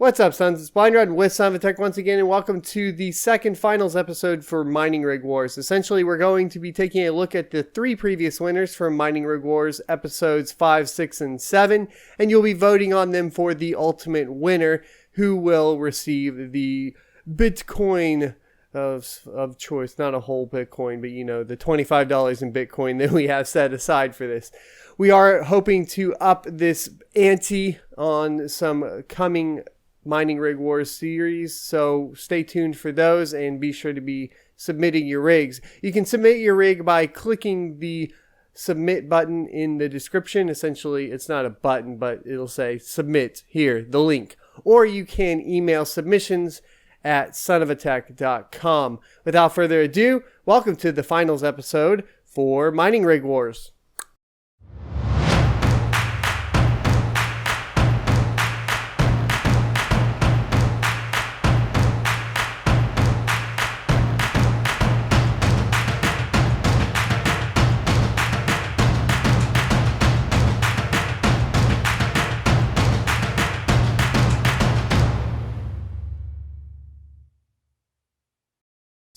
What's up, Sons? It's Blind Red with Son of a Tech once again, and welcome to the second finals episode for Mining Rig Wars. Essentially, we're going to be taking a look at the 3 previous winners from Mining Rig Wars episodes 5, 6, and 7, and you'll be voting on them for the ultimate winner, who will receive the Bitcoin of choice. Not a whole Bitcoin, but you know, the $25 in Bitcoin that we have set aside for this. We are hoping to up this ante on some coming Mining Rig Wars series, so stay tuned for those and be sure to be submitting your rigs. You can submit your rig by clicking the submit button in the description. Essentially, it's not a button, but it'll say submit here, the link. Or you can email submissions at sonofatech.com. Without further ado, welcome to the finals episode for Mining Rig Wars.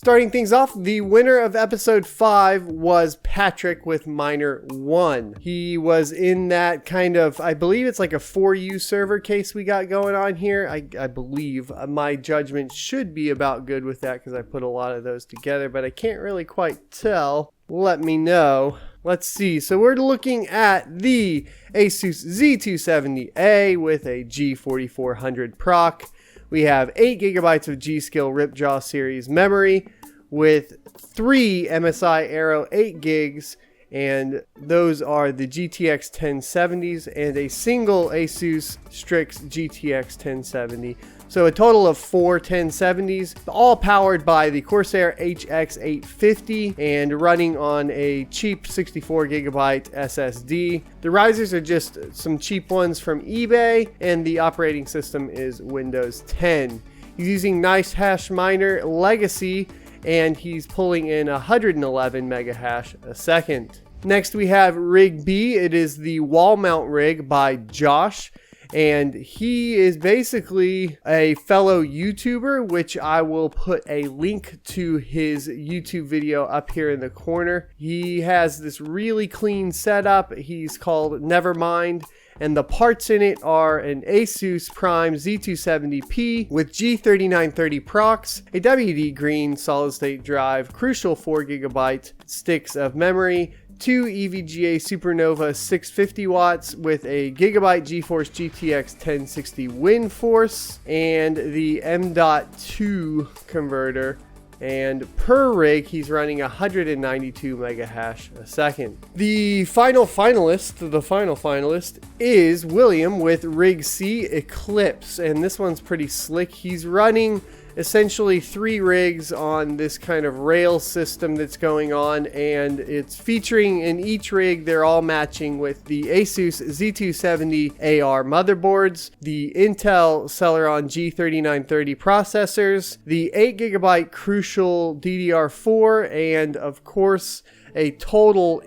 Starting things off, the winner of episode 5 was Patrick with Miner 1. He was in that kind of, I believe it's like a 4U server case we got going on here. I believe my judgment should be about good with that because I put a lot of those together, but I can't really quite tell. Let me know. Let's see. So we're looking at the Asus Z270A with a G4400 proc. We have 8 gigabytes of G.Skill Ripjaw series memory with 3 MSI Aero 8 gigs, and those are the GTX 1070s and a single Asus Strix GTX 1070. So a total of 4 1070s, all powered by the Corsair HX850 and running on a cheap 64 gigabyte SSD. The risers are just some cheap ones from eBay, and the operating system is Windows 10. He's using NiceHash Miner Legacy, and he's pulling in 111 mega hash a second. Next we have Rig B. It is the wall mount rig by Josh. And he is basically a fellow YouTuber, which I will put a link to his YouTube video up here in the corner. He has this really clean setup. He's called Nevermind, and the parts in it are an Asus Prime Z270P with G3930 procs, a WD Green solid state drive, crucial 4 gigabyte sticks of memory, 2 EVGA Supernova 650 watts with a Gigabyte GeForce GTX 1060 WindForce, and the M.2 converter. And per rig, he's running 192 mega hash a second. The final finalist is William with Rig C Eclipse, and this one's pretty slick. He's running essentially 3 rigs on this kind of rail system that's going on, and it's featuring in each rig, they're all matching with the Asus Z270 AR motherboards, the Intel Celeron G3930 processors, the 8 gigabyte Crucial DDR4, and of course a total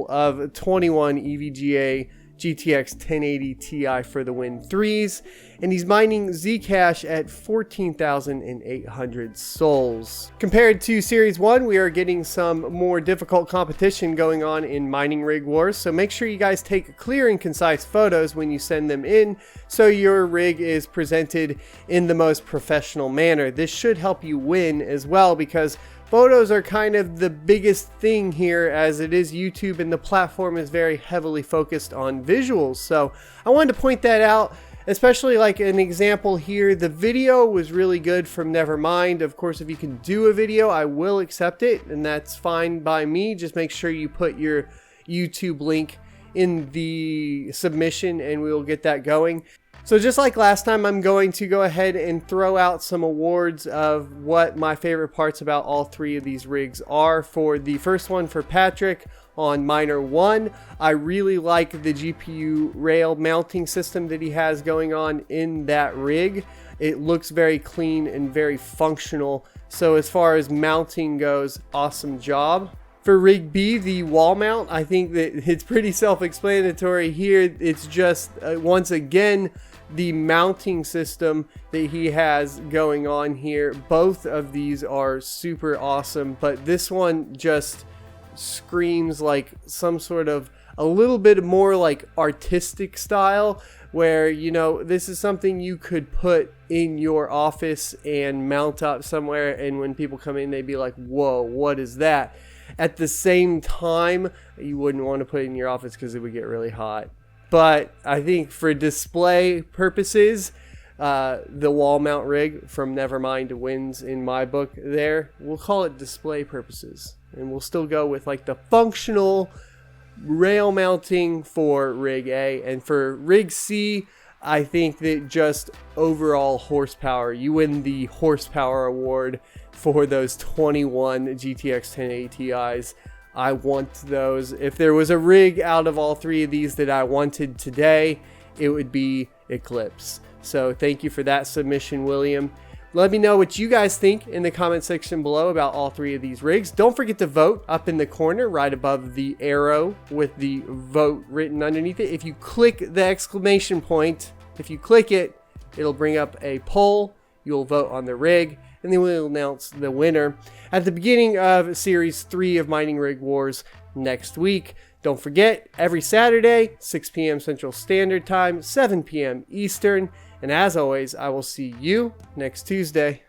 of 21 EVGA GTX 1080 Ti for the Win 3s, and he's mining Zcash at 14,800 souls. Compared to Series 1, we are getting some more difficult competition going on in Mining Rig Wars, so make sure you guys take clear and concise photos when you send them in so your rig is presented in the most professional manner. This should help you win as well, because photos are kind of the biggest thing here, as it is YouTube and the platform is very heavily focused on visuals. So I wanted to point that out, especially like an example here. The video was really good from Nevermind. Of course, if you can do a video, I will accept it, and that's fine by me. Just make sure you put your YouTube link in the submission and we will get that going. So just like last time, I'm going to go ahead and throw out some awards of what my favorite parts about all 3 of these rigs are. For the first one, for Patrick on Miner 1, I really like the GPU rail mounting system that he has going on in that rig. It looks very clean and very functional. So as far as mounting goes, awesome job. For rig B, the wall mount, I think that it's pretty self-explanatory here. It's just, once again, the mounting system that he has going on here. Both of these are super awesome, but this one just screams like some sort of a little bit more like artistic style, where, you know, this is something you could put in your office and mount up somewhere, and when people come in, they'd be like, whoa, what is that? At the same time, you wouldn't want to put it in your office because it would get really hot. But I think for display purposes, the wall mount rig from Nevermind wins in my book there. We'll call it display purposes, and we'll still go with like the functional rail mounting for rig A. And for rig C, I think that just overall horsepower, you win the horsepower award for those 21 GTX 1080 Ti's. I want those. If there was a rig out of all three of these that I wanted today, it would be Eclipse. So thank you for that submission, William. Let me know what you guys think in the comment section below about all three of these rigs. Don't forget to vote up in the corner right above the arrow with the vote written underneath it. If you click the exclamation point, if you click it, it'll bring up a poll. You'll vote on the rig, and then we'll announce the winner at the beginning of Series 3 of Mining Rig Wars next week. Don't forget, every Saturday, 6 p.m. Central Standard Time, 7 p.m. Eastern. And as always, I will see you next Tuesday.